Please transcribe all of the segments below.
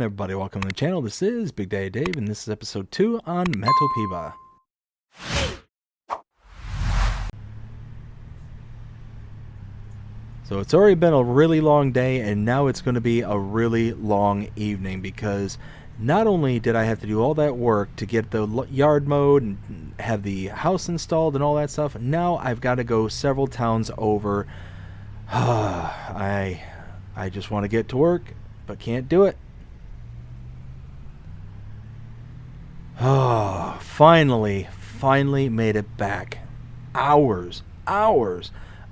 everybody? Welcome to the channel. This is Big Daddy Dave, and this is episode 2 on Matopiba. So it's already been a really long day, and now it's going to be a really long evening, because not only did I have to do all that work to get the yard mowed and have the house installed and all that stuff, now I've got to go several towns over. I just want to get to work, but can't do it. Oh, finally made it back. Hours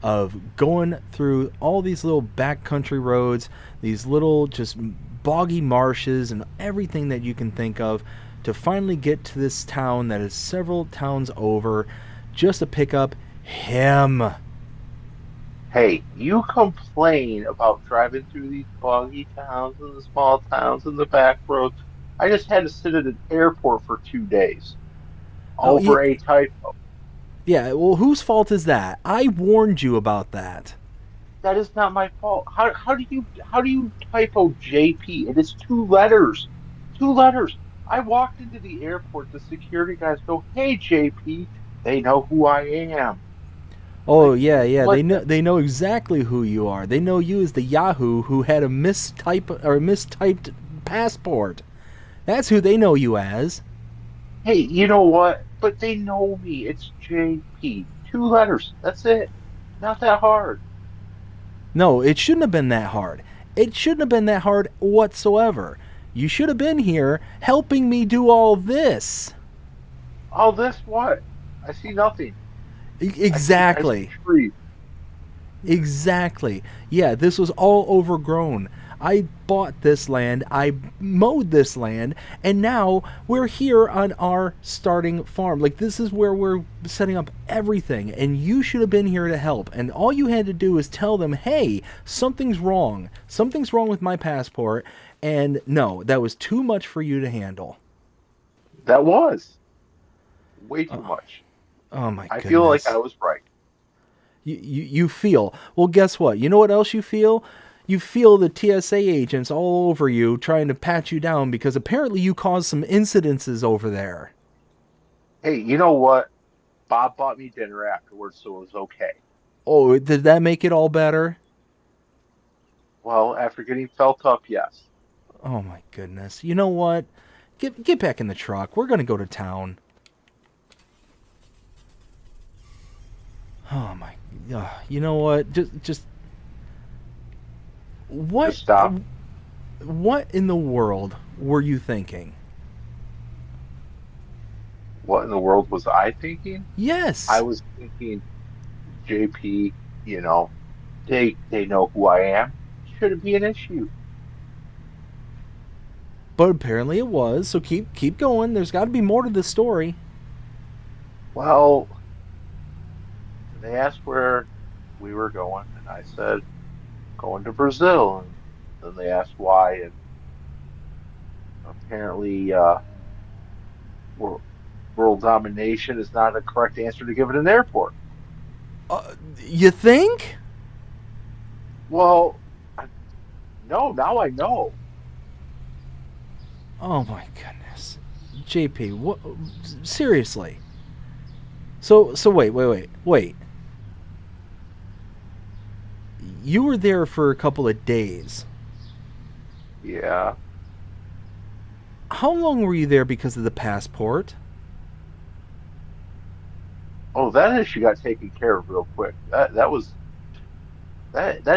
of going through all these little backcountry roads, these little just boggy marshes and everything that you can think of, to finally get to this town that is several towns over, just to pick up him. Hey, you complain about driving through these boggy towns and the small towns and the back roads. I just had to sit at an airport for 2 days Oh, over a typo. yeah, well, whose fault is that? I warned you about that. That is not my fault. How do you typo JP? It is two letters. Two letters. I walked into the airport, the security guys go, "Hey JP." They know who I am. Oh, Like yeah, what they know exactly who you are. They know you as the Yahoo who had a mistyped passport. That's who they know you as. Hey, you know what? But they know me. It's JP. Two letters. That's it. Not that hard. No, it shouldn't have been that hard. It shouldn't have been that hard whatsoever. You should have been here helping me do all this. All this what? I see nothing. I see Exactly. trees. Exactly. Yeah, this was all overgrown. I bought this land, I mowed this land, and now we're here on our starting farm. Like, this is where we're setting up everything, and you should have been here to help. And all you had to do is tell them, hey, something's wrong. Something's wrong with my passport. And no, that was too much for you to handle. That was way too Oh, much. oh my I feel like I goodness. was right. You feel. Well, guess what? You know what else you feel? You feel the TSA agents all over you trying to pat you down because apparently you caused some incidences over there. Hey, you know what? Bob bought me dinner afterwards, so it was okay. Oh, did that make it all better? Well, after getting felt up, yes. Oh my goodness. You know what? Get back in the truck. We're going to go to town. Oh my. You know what? Just what Just stop. what in the world were you thinking? What in the world was I thinking? I Yes. was thinking JP, you know, they know who I am. Shouldn't be an issue. But apparently it was. So keep going. There's got to be more to this story. Well, they asked where we were going, and I said going to Brazil, and then they asked why, and apparently, world, world domination is not a correct answer to give at an airport. You think? Well, I, no, now I know. Oh my goodness. JP, what seriously? So wait. You were there for a couple of days. Yeah. How long were you there because of the passport? Oh, that issue got taken care of real quick. That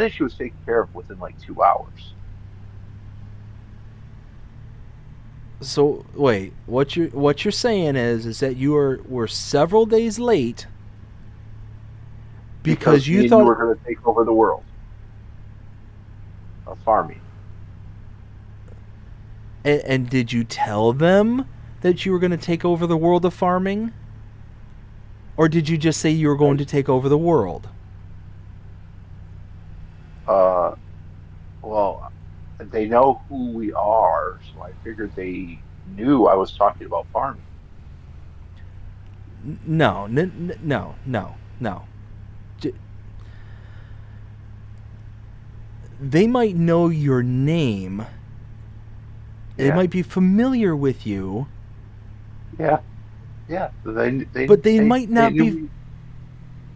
issue was taken care of within like 2 hours. So wait, what you're saying is that were several days late because Because you me and you thought. were going to take over the world of farming. And did you tell them that you were going to take over the world of farming? Or did you just say you were going I to take over the world? uh well, they know who we are, so I figured they knew I was talking about farming. No, no. J- They might know your name, They Yeah, might be familiar with you, yeah, yeah. but They knew me.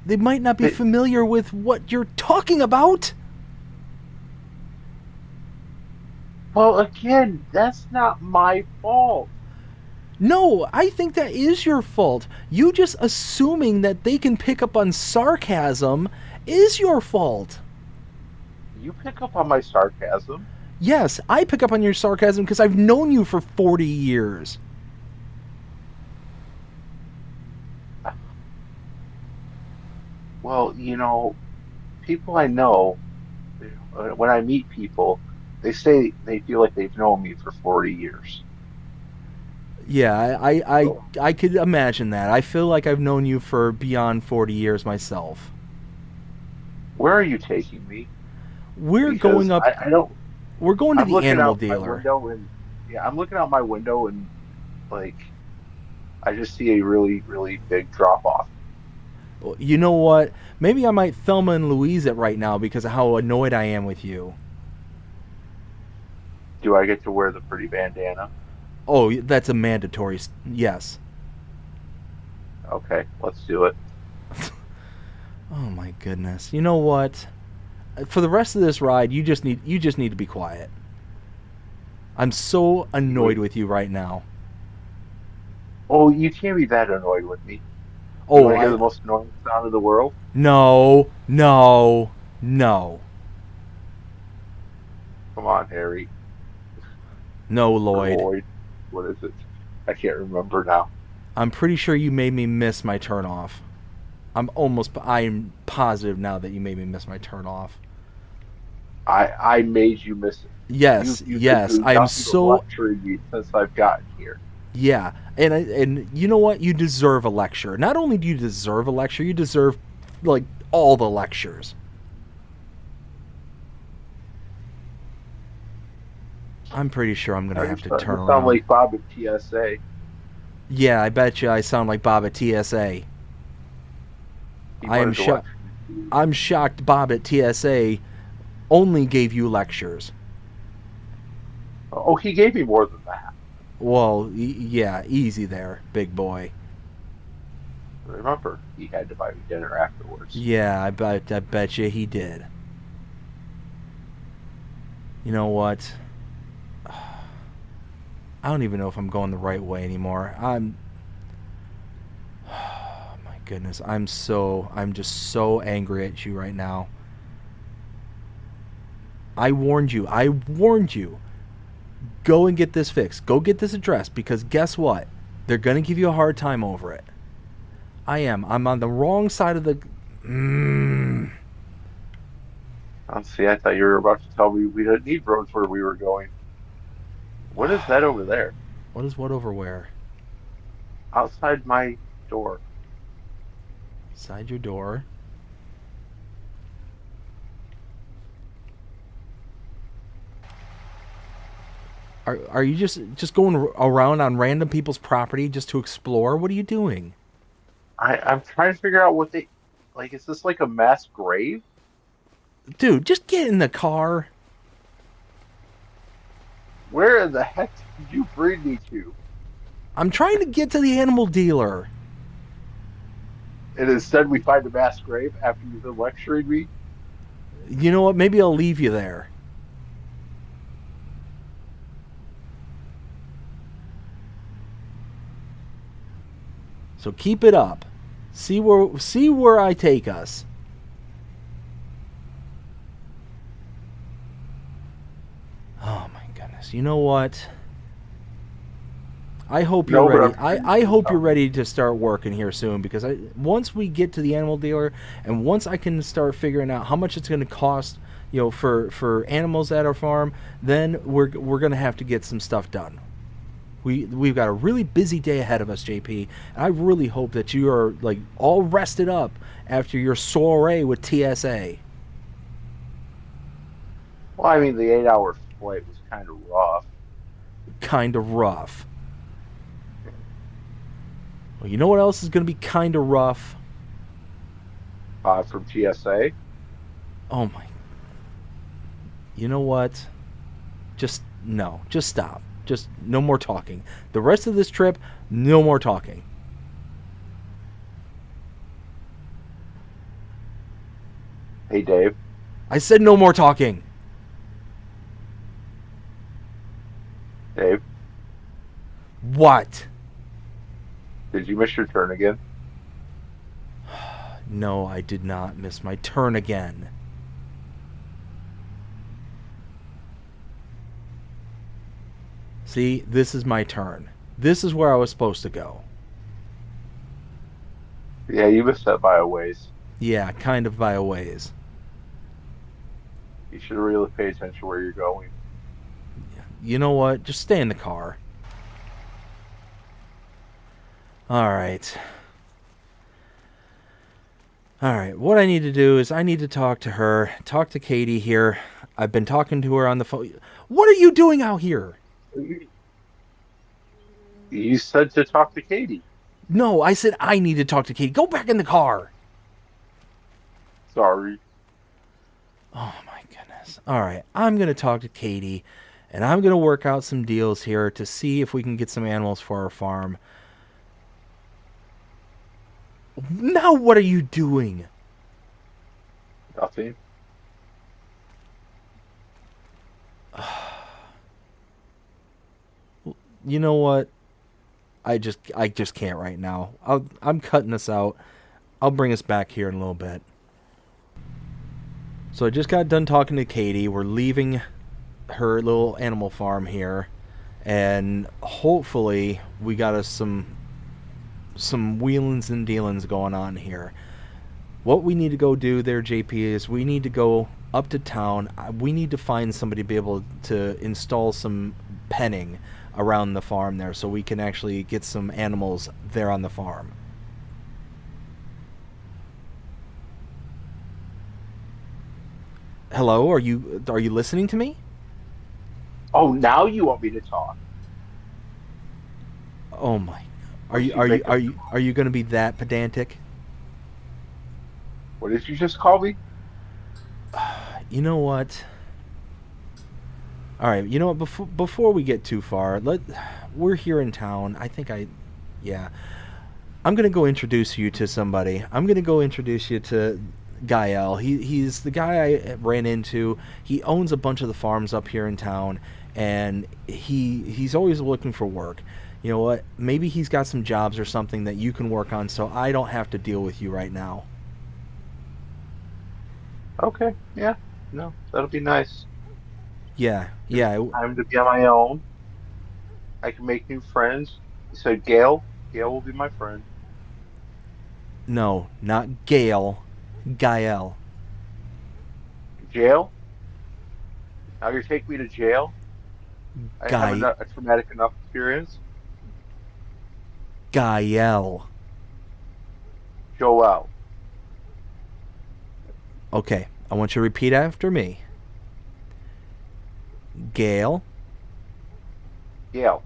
they might not be They, familiar with what you're talking about. well, again, that's not my fault. No, I think that is your fault. You just assuming that they can pick up on sarcasm is your fault. You pick up on my sarcasm. Yes, I pick up on your sarcasm because I've known you for 40 years. Well, people I know, when I meet people, they say they feel like they've known me for 40 years. Yeah, So, I could imagine that. I feel like I've known you for beyond 40 years myself. where are you taking me? We're Because going up, I don't, we're going to I'm the looking animal out my dealer. window and, yeah, I'm looking out my window and, like, I just see a really, really big drop off. You know what? Maybe I might Thelma and Louise it right now because of how annoyed I am with you. Do I get to wear the pretty bandana? Oh, that's a mandatory. Yes. Okay, let's do it. Oh my goodness. You know what? For the rest of this ride, you just need to be quiet. I'm so annoyed Wait. with you right now. Oh, you can't be that annoyed with me. You Oh, want to hear I the most annoying sound in the world? no, no, no. Come on, Harry. No, Or Lloyd. Lloyd. What is it? I can't remember now. I'm pretty sure you made me miss my turn off. I'm positive now that you made me miss my turn off. I made you miss it. Yes, You've been yes. doing I am nothing but so lecturing me since I've gotten here. yeah. And you know what? You deserve a lecture. Not only do you deserve a lecture, you deserve like all the lectures. I'm pretty sure I'm Now gonna you're have to starting turn to sound around. like Bob at TSA. Yeah, I bet you I sound like Bob at TSA. He I am wanted to shocked. lecture me. I'm shocked. Bob at TSA only gave you lectures. Oh, he gave me more than that. Well, yeah, easy there, big boy. Remember, he had to buy me dinner afterwards. Yeah, I bet you he did. You know what? I don't even know if I'm going the right way anymore. Oh my goodness, I'm just so angry at you right now. I warned you. I warned you. Go and get this fixed. Go get this addressed because guess what? They're going to give you a hard time over it. I am. I'm on the wrong side of the. Oh, see, I thought you were about to tell me we didn't need roads where we were going. What is that over there? What is what over where? Outside my door. Inside your door. Are you just going around on random people's property just to explore? What are you doing? I'm trying to figure out what they like. Is this like a mass grave? Dude, just get in the car. Where in the heck did you bring me to? I'm trying to get to the animal dealer. And instead, we find a mass grave after you've been lecturing me. You know what? Maybe I'll leave you there. So keep it up. See where I take us. Oh my goodness. You know what? I hope you're No, but ready. I'm sure you I can hope you're tell me. ready to start working here soon because once we get to the animal dealer and once I can start figuring out how much it's going to cost, for animals at our farm, then we're going to have to get some stuff done. We've got a really busy day ahead of us, JP. And I really hope that you are like all rested up after your soiree with TSA. Well, I mean, the 8-hour flight was kind of rough. Kind of rough. Well, you know what else is going to be kind of rough? From TSA. Oh my. You know what? Just no. Just stop. Just no more talking. The rest of this trip, no more talking. Hey, Dave. I said no more talking. Dave, What? did you miss your turn again? No, I did not miss my turn again. See, this is my turn. This is where I was supposed to go. Yeah, you missed that by a ways. Yeah, kind of by a ways. You should really pay attention where you're going. You know what? Just stay in the car. Alright. Alright, what I need to do is I need to talk to her. Talk to Katie here. I've been talking to her on the phone. What are you doing out here? You said to talk to Katie. No, I said I need to talk to Katie. Go back in the car. Sorry. Oh my goodness. Alright, I'm going to talk to Katie. And I'm going to work out some deals here to see if we can get some animals for our farm. Now what are you doing? Nothing. You know what? I just can't right now. I'm cutting this out. I'll bring us back here in a little bit. So I just got done talking to Katie. We're leaving her little animal farm here, and hopefully we got us some wheelings and dealings going on here. What we need to go do there, JP, is we need to go up to town. We need to find somebody to be able to install some penning around the farm there so we can actually get some animals there on the farm. Hello, are you listening to me? Oh, now you want me to talk? Oh my. Are What you did you make up? are you going to be that pedantic? What did you just call me? You know what? All right, you know what? Before we get too far, we're here in town. Yeah. I'm gonna go introduce you to somebody. I'm gonna go introduce you to Gael. He's the guy I ran into. He owns a bunch of the farms up here in town, and he's always looking for work. You know what? Maybe he's got some jobs or something that you can work on, so I don't have to deal with you right now. Okay, yeah. No, that'll be nice. Yeah, Give me yeah. some time to be on my own. I can make new friends. You said Gail. Gail will be my friend. No, not Gail. Gael. Jail? Now you're taking me to jail? I have Guy. a traumatic enough experience. Gael. Joel. Okay, I want you to repeat after me. Gail. Gail.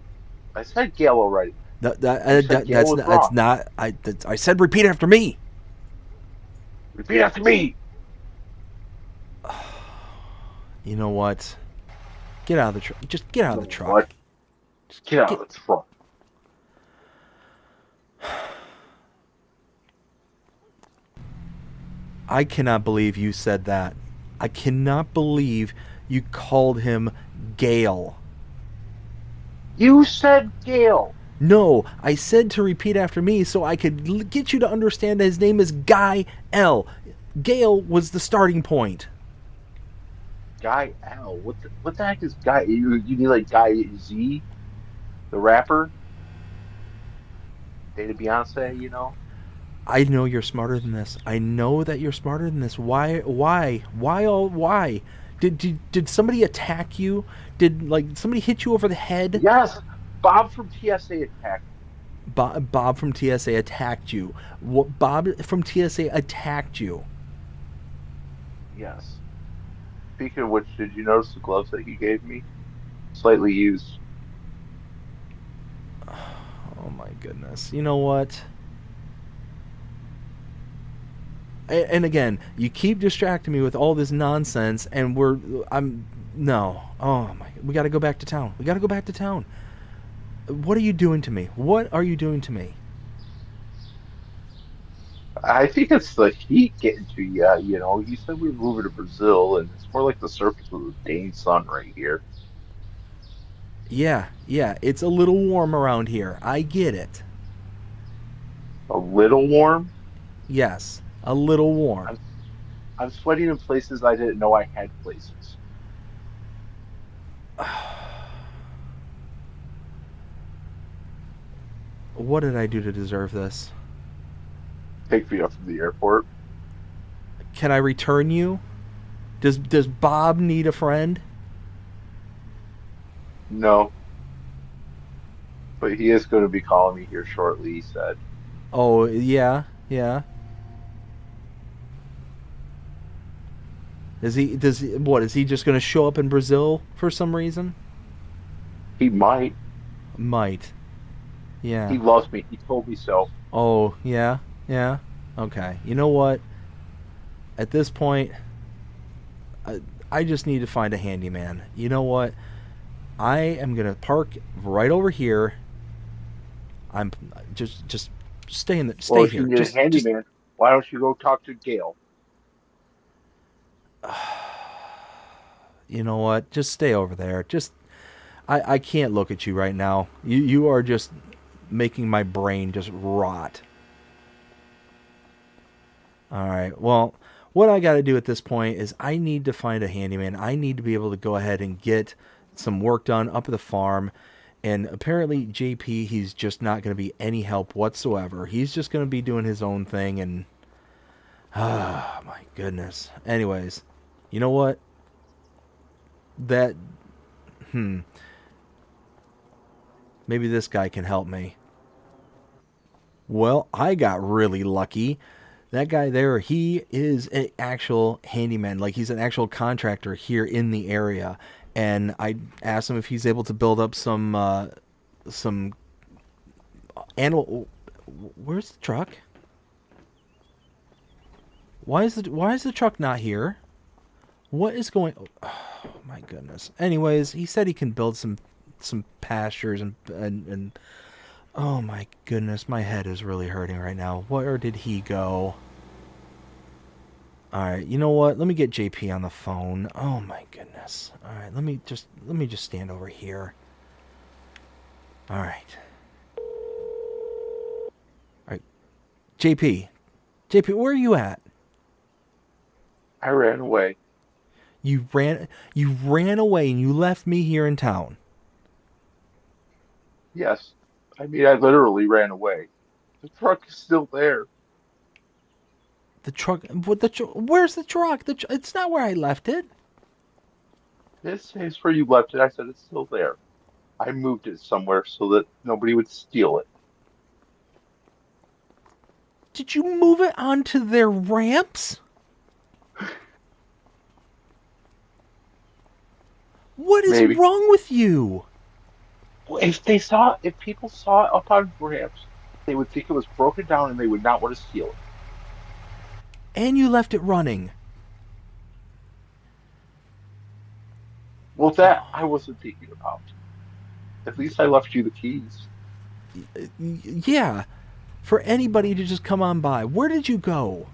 I said Gail already. You said Gail That's was that's wrong. not. I said repeat after me. Repeat after me. You know what? Get out of the truck. Just get out of the truck. What? Just Get out of the truck. I cannot believe you said that. I cannot believe you called him Gale. You said Gail. No, I said to repeat after me so I could get you to understand that his name is Guy L. Gale was the starting point. Guy L. What the heck is Guy? You need like Guy Z, the rapper? Dated Beyonce, you know? I know you're smarter than this. I know that you're smarter than this. Why? Why? Did somebody attack you? Did somebody hit you over the head? Yes. Bob from TSA attacked. Bob from TSA attacked you. What? Bob from TSA attacked you. Yes. Speaking of which, did you notice the gloves that he gave me? Slightly used. Oh my goodness. You know what? And again, you keep distracting me with all this nonsense, and No. Oh my. We got to go back to town. We got to go back to town. What are you doing to me? What are you doing to me? I think it's the heat getting to you. You know, you said we were moving to Brazil, and it's more like the surface of the dang sun right here. Yeah, yeah. It's a little warm around here. I get it. A little warm. Yes, a little warm. I'm I'm sweating in places I didn't know I had places. What did I do to deserve this? Pick me up from the airport. Can I return you? Does Bob need a friend? No, but he is going to be calling me here shortly. He said Oh, yeah, yeah. What is he just going to show up in Brazil for some reason? he might. Might. He Yeah. loves me. He told me so. Oh, yeah. Yeah. Okay. You know what? At this point, I, I just need to find a handyman. You know what? I am going to park right over here. I'm just stay in the Well, stay if you here. need a Just handyman, why don't you go talk to Gail? you know what? Just stay over there. Just I can't look at you right now. You are just making my brain just rot. All right. Well, what I got to do at this point is I need to find a handyman. I need to be able to go ahead and get some work done up at the farm. And apparently, JP, he's just not going to be any help whatsoever. He's just going to be doing his own thing. And, ah, my goodness. Anyways, you know what? That, hmm, maybe this guy can help me. Well, I got really lucky. That guy there, he is an actual handyman. Like, he's an actual contractor here in the area. And I asked him if he's able to build up some animal. Where's the truck? Why is the truck not here? What is going? Oh my goodness. Anyways, he said he can build some pastures and oh my goodness, my head is really hurting right now. Where did he go? All right, you know what? Let me get JP on the phone. Oh my goodness. All right, let me just stand over here. All right. All right. JP. JP, where are you at? I ran away. You ran away and you left me here in town. Yes. I mean, I literally ran away. The truck is still there. The truck where's the truck? It's not where I left it. This is where you left it. I said it's still there. I moved it somewhere so that nobody would steal it. Did you move it onto their ramps? What is Maybe. wrong with you? If people saw it up on ramps, they would think it was broken down and they would not want to steal it. And you left it running. Well, that I wasn't thinking about. At least I left you the keys. Yeah, for anybody to just come on by. Where did you go?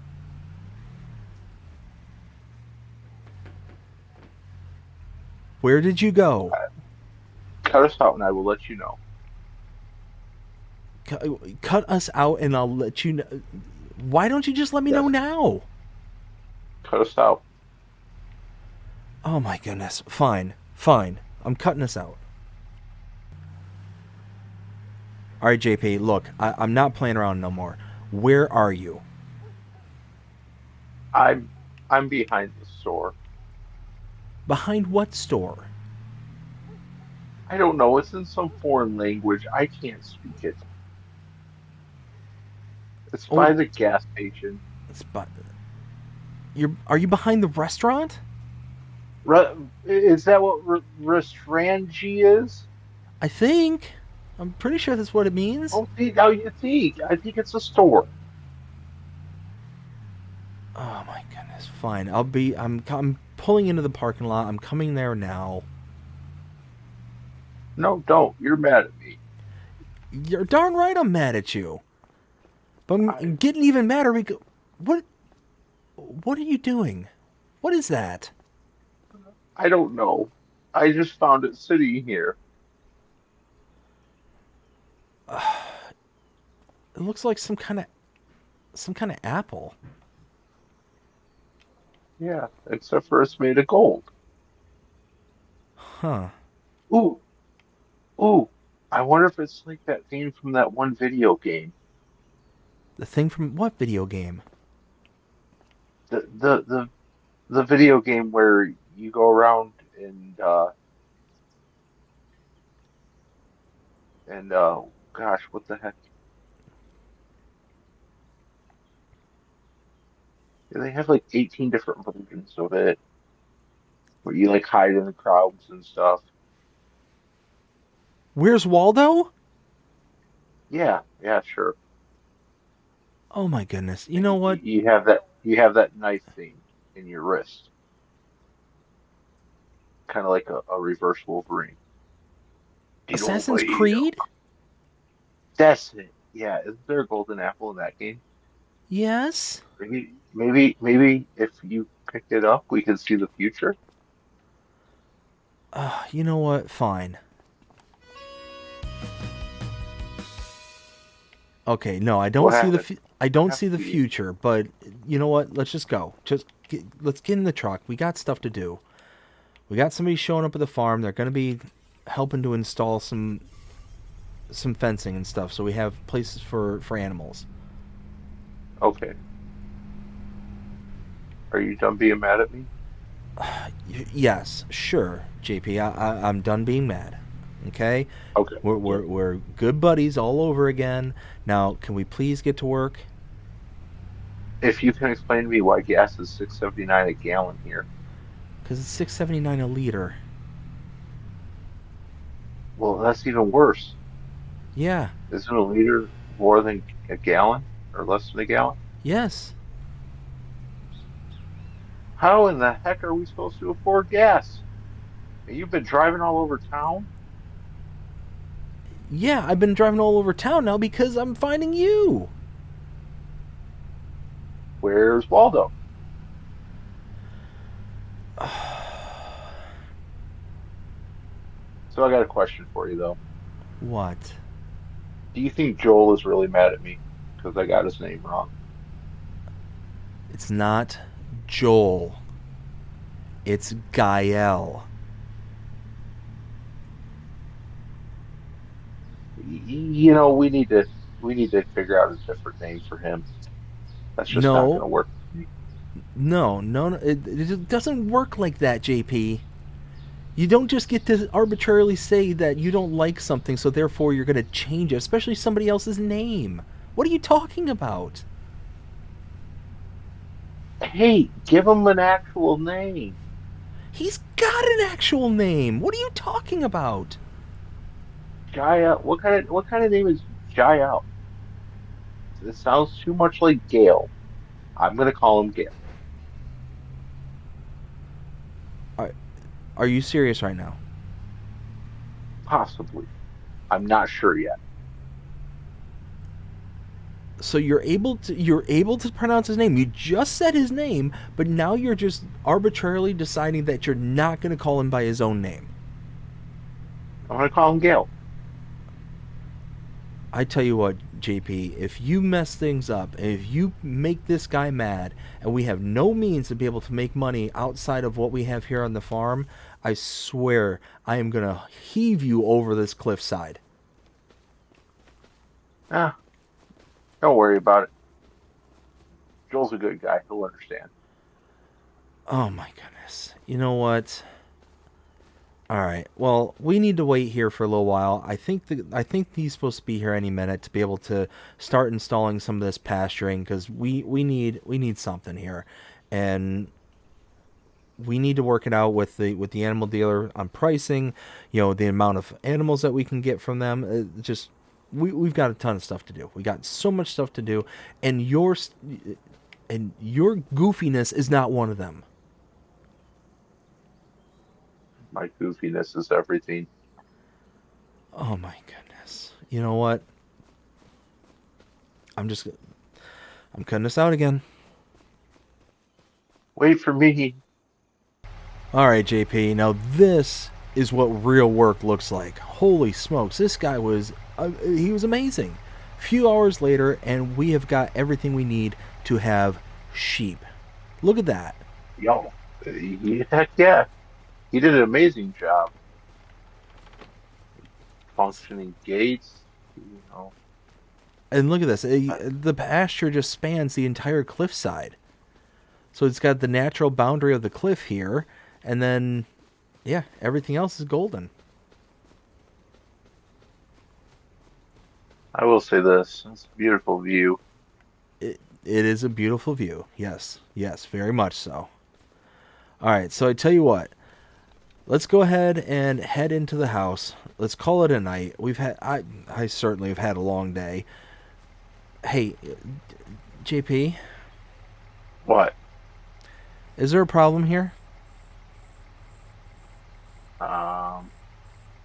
Where did you go? Cut us out and I will let you know. Cut us out and I'll let you know. Why don't you just let me know Yes, now? cut us out. Oh my goodness. Fine. Fine. I'm cutting us out. All right, JP, look, I'm not playing around no more. Where are you? I'm I'm behind the store. Behind what store? I don't know. It's in some foreign language. I can't speak it. It's by Oh, the gas station. it's but are you behind the restaurant? Is that what Restrangi is? I think. I'm pretty sure that's what it means. Oh, see, now you think. I think it's a store. Oh my goodness. Fine. I'm pulling into the parking lot. I'm coming there now. No, don't. You're mad at me. You're darn right I'm mad at you. But I I'm getting even madder because what what are you doing? What is that? I don't know. I just found it sitting here. It looks like some kind of apple. Yeah, except for it's made of gold. Huh. Ooh, ooh. I wonder if it's like that thing from that one video game. The thing from what video game? The the the the video game where you go around and gosh, what the heck? They have like 18 different versions of it where you like hide in the crowds and stuff. Where's Waldo? Yeah, yeah, sure. Oh my goodness. You And know what? you have that knife thing in your wrist, kind of like a reverse Wolverine. Get over Assassin's here. Creed? That's it. Yeah, isn't there a golden apple in that game? Yes. Maybe if you picked it up, we could see the future. You know what? Fine. Okay, no, What happened? I What don't see happened the to you? future, but you know what? Let's just go. Let's get in the truck. We got stuff to do. We got somebody showing up at the farm. They're going to be helping to install some fencing and stuff so we have places for animals. Okay. Are you done being mad at me? Yes, sure, JP. I'm done being mad. Okay? Okay. We're good buddies all over again. Now, can we please get to work? If you can explain to me why gas is 6.79 a gallon here. Cuz it's 6.79 a liter. Well, that's even worse. Yeah. Isn't a liter more than a gallon or less than a gallon? Yes. How in the heck are we supposed to afford gas? And you've been driving all over town? Yeah, I've been driving all over town now because I'm finding you. Where's Waldo? So I got a question for you though. What? Do you think Joel is really mad at me because I got his name wrong? It's not Joel. It's Gael. You know, we need to figure out a different name for him. That's just not going No, to work for me. no. It doesn't work like that, JP. You don't just get to arbitrarily say that you don't like something, so therefore you're going to change it, especially somebody else's name. What are you talking about? Hey, give him an actual name. He's got an actual name. What are you talking about? Jaya, what kind of name is Jaya? It sounds too much like Gale. I'm going to call him Gale. Are, are you serious right now? Possibly. I'm not sure yet. So you're able to pronounce his name. You just said his name, but now you're just arbitrarily deciding that you're not going to call him by his own name. I'm going to call him Gale. I tell you what, JP, if you mess things up, and if you make this guy mad, and we have no means to be able to make money outside of what we have here on the farm, I swear I am going to heave you over this cliffside. Ah, don't worry about it. Joel's a good guy. He'll understand. Oh my goodness. You know what? All right. Well, we need to wait here for a little while. I think he's supposed to be here any minute to be able to start installing some of this pasturing because we need something here, and we need to work it out with the animal dealer on pricing. You know, the amount of animals that we can get from them. We've got a ton of stuff to do. We got so much stuff to do, and And your goofiness is not one of them. My goofiness is everything. Oh my goodness. You know what? I'm cutting this out again. Wait for me. All right, JP. Now this is what real work looks like. Holy smokes! This guy was he was amazing. A few hours later, and we have got everything we need to have sheep. Look at that. Yo, heck yeah. He did an amazing job. Functioning gates, you know. And look at this. Uh, The pasture just spans the entire cliffside. So it's got the natural boundary of the cliff here, and then yeah, everything else is golden. I will say this. It's a beautiful view. It is a beautiful view. Yes. Yes, very much so. All right, so I tell you what. Let's go ahead and head into the house. Let's call it a night. I certainly have had a long day. Hey, JP, What? is there a problem here? Um,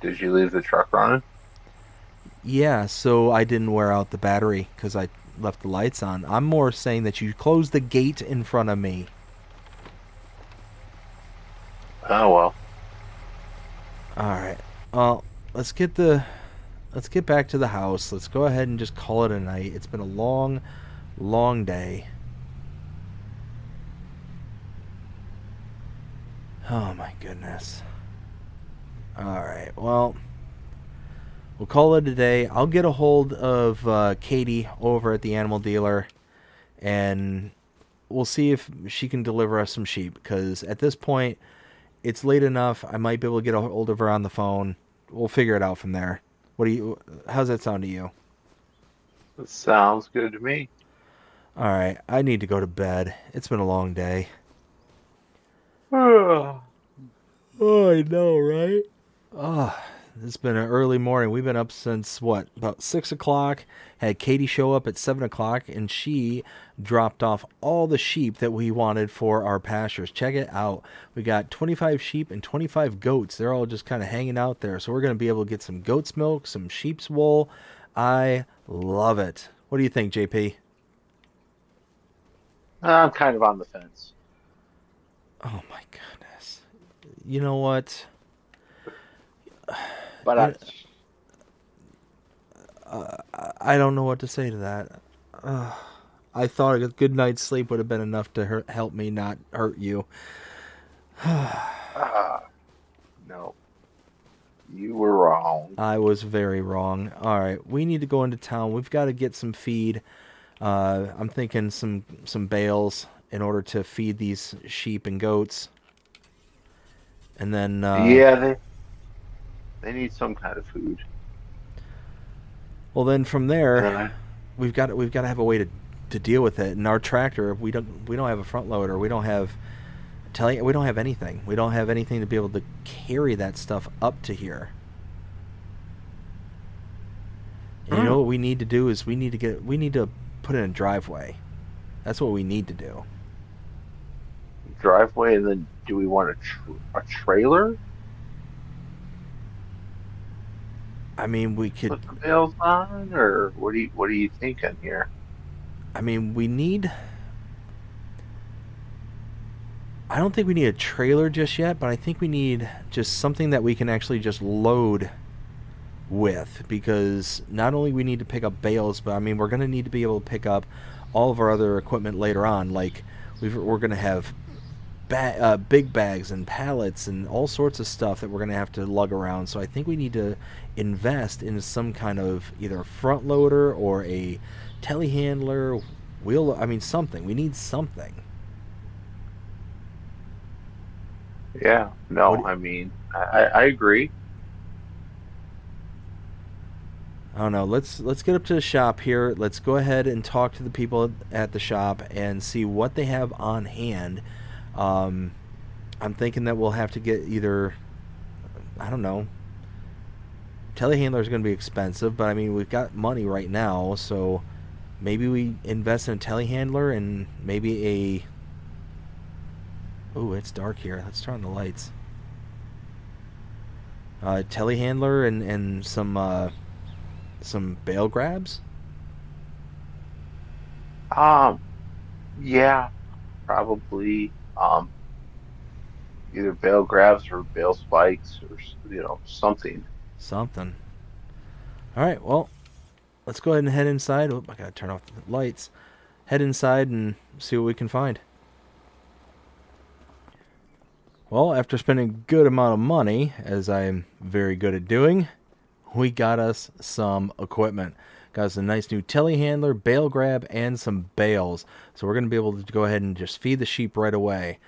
did you leave the truck running? Yeah, so I didn't wear out the battery because I left the lights on. I'm more saying that you closed the gate in front of me. Oh well. All right. Well, let's get back to the house. Let's go ahead and just call it a night. It's been a long, long day. Oh my goodness. All right. Well, we'll call it a day. I'll get a hold of Katie over at the animal dealer, and we'll see if she can deliver us some sheep. Because at this point, it's late enough. I might be able to get a hold of her on the phone. We'll figure it out from there. What do you? How's that sound to you? That sounds good to me. All right. I need to go to bed. It's been a long day. Oh, Oh, I know, right? Oh, it's been an early morning. We've been up since what, about 6 o'clock. Had Katie show up at 7 o'clock, and she dropped off all the sheep that we wanted for our pastures. Check it out. We got 25 sheep and 25 goats. They're all just kind of hanging out there. So we're going to be able to get some goat's milk, some sheep's wool. I love it. What do you think, JP? I'm kind of on the fence. Oh my goodness. You know what? But You I don't know what to say to that. I thought a good night's sleep would have been enough to help me not hurt you. uh, no, you were wrong. I was very wrong. All right, we need to go into town. We've got to get some feed. I'm thinking some bales in order to feed these sheep and goats, and then Yeah, they need some kind of food. well, then from And there, then I, we've got to have a way to deal with it. And our tractor, we don't have a front loader. We don't have we don't have anything. We don't have anything to be able to carry that stuff up to here. And you know what we need to do is we need to put in a driveway. That's what we need to do. driveway, and then do we want a trailer I mean, we to could. put the bales on, or what are you thinking here? I mean, we need. I don't think we need a trailer just yet, but I think we need just something that we can actually just load with, because not only we need to pick up bales, but I mean we're going to need to be able to pick up all of our other equipment later on. Like we're going to have big bags and pallets and all sorts of stuff that we're going to have to lug around. So I think we need to invest in some kind of either front loader or a telehandler, wheel. I mean something. We need something. Yeah, What? no, I mean, I agree. I don't know. Let's get up to the shop here. Let's go ahead and talk to the people at the shop and see what they have on hand. Um, I'm thinking that we'll have to get either, I don't know. Telehandler is going to be expensive, but I mean we've got money right now, so maybe we invest in a telehandler and maybe a... Oh, it's dark here. Let's turn on the lights. Telehandler and some bale grabs. Um, yeah, probably. Either bale grabs or bale spikes or something. Something. All right, well, let's go ahead and head inside. Oh, I gotta turn off the lights. Head inside and see what we can find. Well, after spending a good amount of money, as I'm very good at doing, we got us some equipment. Got us a nice new telehandler, bale grab, and some bales. So we're going to be able to go ahead and just feed the sheep right away.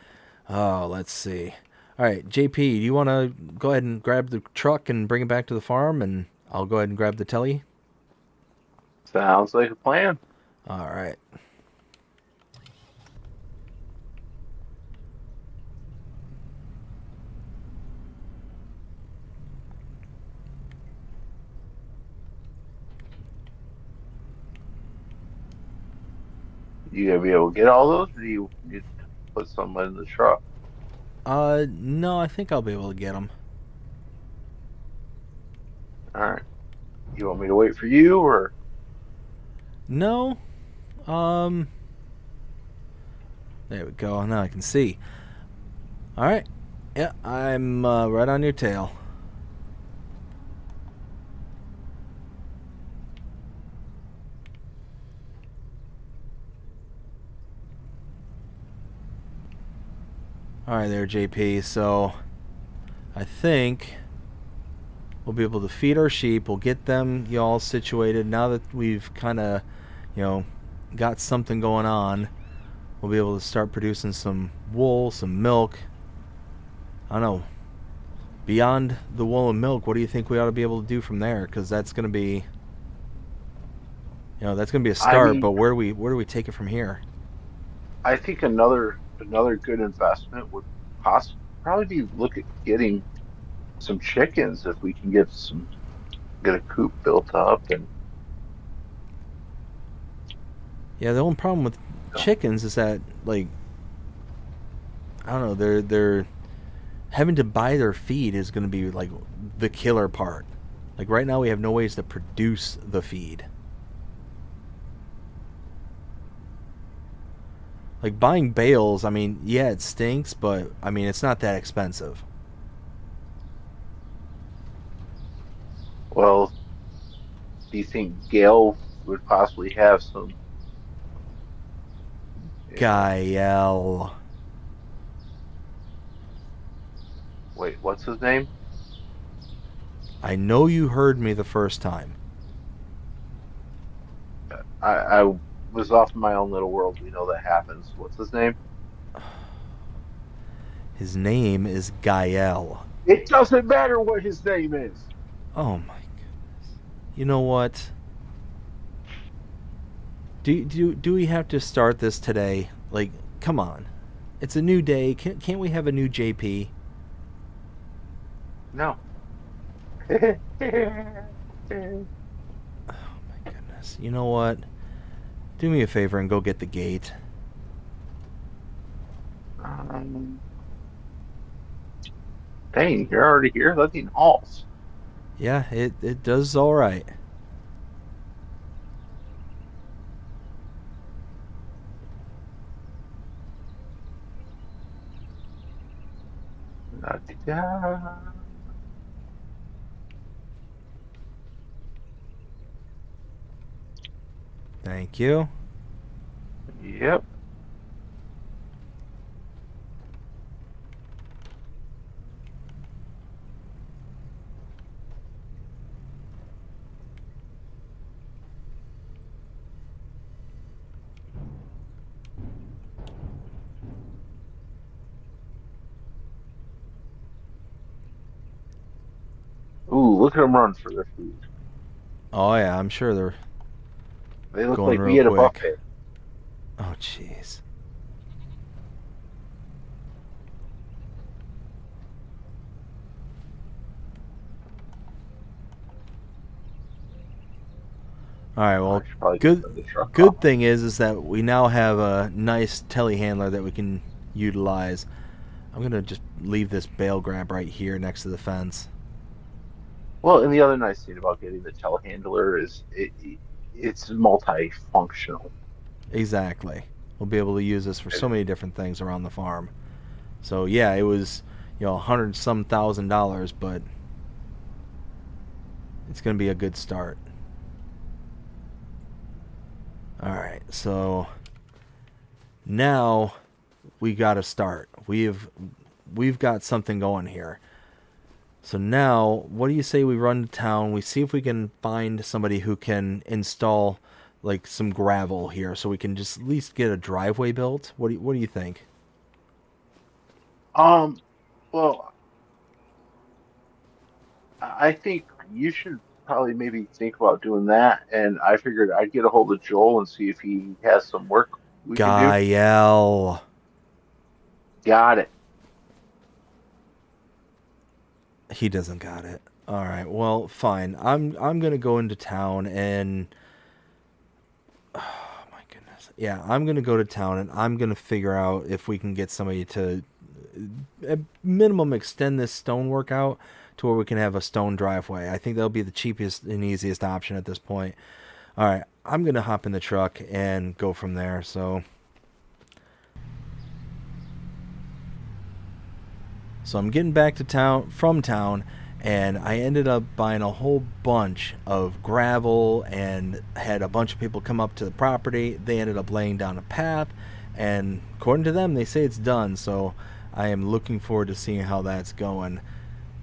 Oh, let's see. All right, JP, do you want to go ahead and grab the truck and bring it back to the farm, and I'll go ahead and grab the telly? Sounds like a plan. All right. You gonna be able to get all those, or do you need to put some in the truck? No, I think I'll be able to get them. All right. You want me to wait for you, or No, um, there we go. Now I can see. All right. Yeah, I'm right on your tail. All right, there, JP. So I think we'll be able to feed our sheep. We'll get them all situated. Now that we've kind of, you know, got something going on, we'll be able to start producing some wool, some milk. I don't know. Beyond the wool and milk, what do you think we ought to be able to do from there? Because that's going to be, that's going to be a I start. mean, But where do we take it from here? I think another good investment would probably be look at getting some chickens if we can get a coop built up and Yeah, the only problem with chickens is that, like, I don't know, they're having to buy their feed is going to be like the killer part. Like right now we have no ways to produce the feed. Like buying bales, I mean, yeah, it stinks, but I mean, it's not that expensive. well, do you think Gail would possibly have some, you know, Gael. wait, what's his name? I know you heard me the first time. I was off in my own little world. We know that happens. What's his name? His name is Gael. It doesn't matter what his name is. Oh my goodness. You know what? Do we have to start this today? Like, come on. It's a new day. Can't we have a new JP? No. Oh my goodness. You know what? Do me a favor and go get the gate. Um, Dang, you're already here. That's in halls. Yeah, it does all right. La-di-da. Thank you. Yep. Ooh, look at them run for their food. Oh yeah, I'm sure they're They look going like real we had a quick. buffet. Oh jeez. All right. I Well, should probably go good. send the truck off. Good thing is that we now have a nice telehandler that we can utilize. I'm gonna just leave this bale grab right here next to the fence. Well, and the other nice thing about getting the telehandler is it's multifunctional. Exactly. We'll be able to use this for so many different things around the farm. So yeah, it was, a hundred some $1,000, but it's gonna be a good start. All right, so now we got to start. We've got something going here. So now, what do you say we run to town? We see if we can find somebody who can install like some gravel here, so we can just at least get a driveway built. What do you think? Um, well, I think you should probably maybe think about doing that. And I figured I'd get a hold of Joel and see if he has some work we can do. Gael. Got it. He doesn't got it. All right. Well, fine. I'm gonna go into town and oh my goodness. Yeah, I'm gonna go to town and I'm gonna figure out if we can get somebody to at minimum extend this stonework out to where we can have a stone driveway. I think that'll be the cheapest and easiest option at this point. All right, I'm gonna hop in the truck and go from there. So I'm getting back to town from town, and I ended up buying a whole bunch of gravel and had a bunch of people come up to the property. They ended up laying down a path, and according to them, they say it's done. So I am looking forward to seeing how that's going.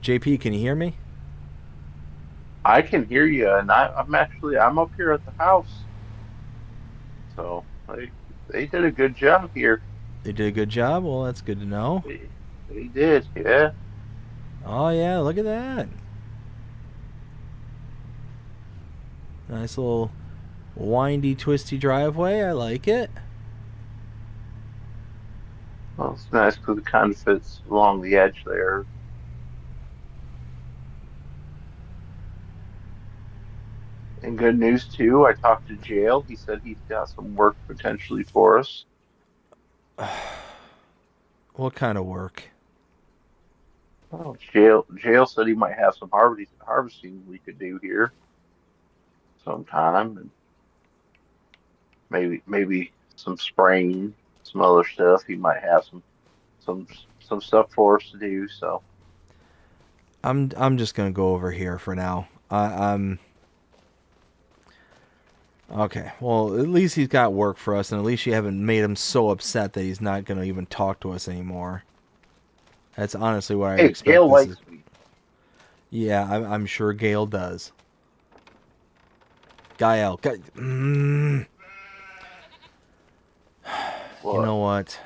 JP, can you hear me? I can hear you, and I'm up here at the house, so they did a good job here. They did a good job. Well, that's good to know. They did, yeah. Oh yeah, look at that. Nice little windy, twisty driveway. I like it. Well, it's nice because it kind of fits along the edge there. And good news too, I talked to Jail. He said he's got some work potentially for us. What kind of work? Oh, Jail said he might have some harvesting we could do here sometime, and maybe some spraying, some other stuff. He might have some some stuff for us to do. So I'm just gonna go over here for now. I'm okay. Well, at least he's got work for us, and at least you haven't made him so upset that he's not gonna even talk to us anymore. That's honestly what I hey, expect. Gail This is. likes me. Yeah, I'm sure Gail does. Gael. You What? know what?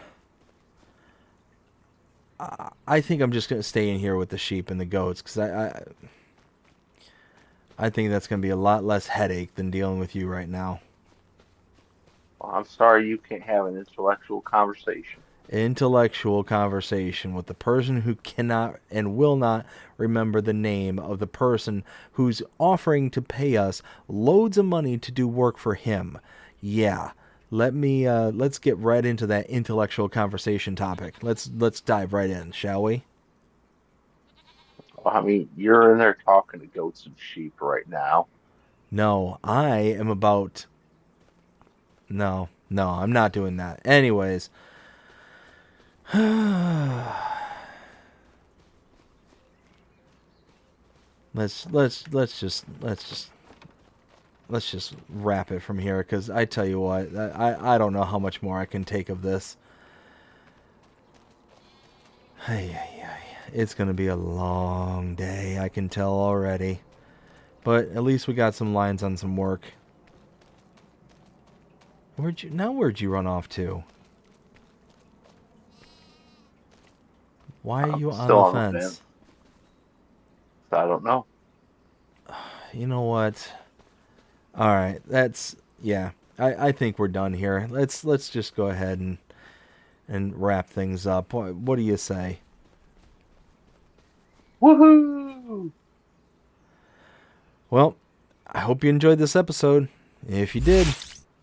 I think I'm just gonna stay in here with the sheep and the goats because I think that's gonna be a lot less headache than dealing with you right now. Well, I'm sorry you can't have an intellectual conversation. Intellectual conversation with the person who cannot and will not remember the name of the person who's offering to pay us loads of money to do work for him. Yeah. Let's get right into that intellectual conversation topic. Let's dive right in, shall we? Well, I mean, you're in there talking to goats and sheep right now. No, I am about no, no, I'm not doing that. Anyways, let's just wrap it from here because I tell you what, I don't know how much more I can take of this. It's gonna be a long day, I can tell already. But at least we got some lines on some work. Where'd you run off to? Why are I'm you on still the on the fence. fence? I don't know. You know what? All right, that's yeah. I think we're done here. Let's just go ahead and wrap things up. What do you say? Woohoo! Well, I hope you enjoyed this episode. If you did,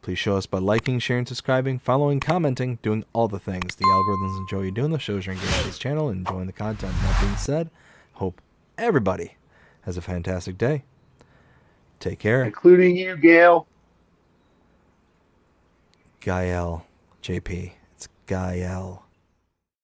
please show us by liking, sharing, subscribing, following, commenting, doing all the things. The algorithms enjoy you doing the shows, you're engaged with this channel, and enjoying the content. That being said, hope everybody has a fantastic day. Take care. Including you, Gail. Gael. JP. It's Gael.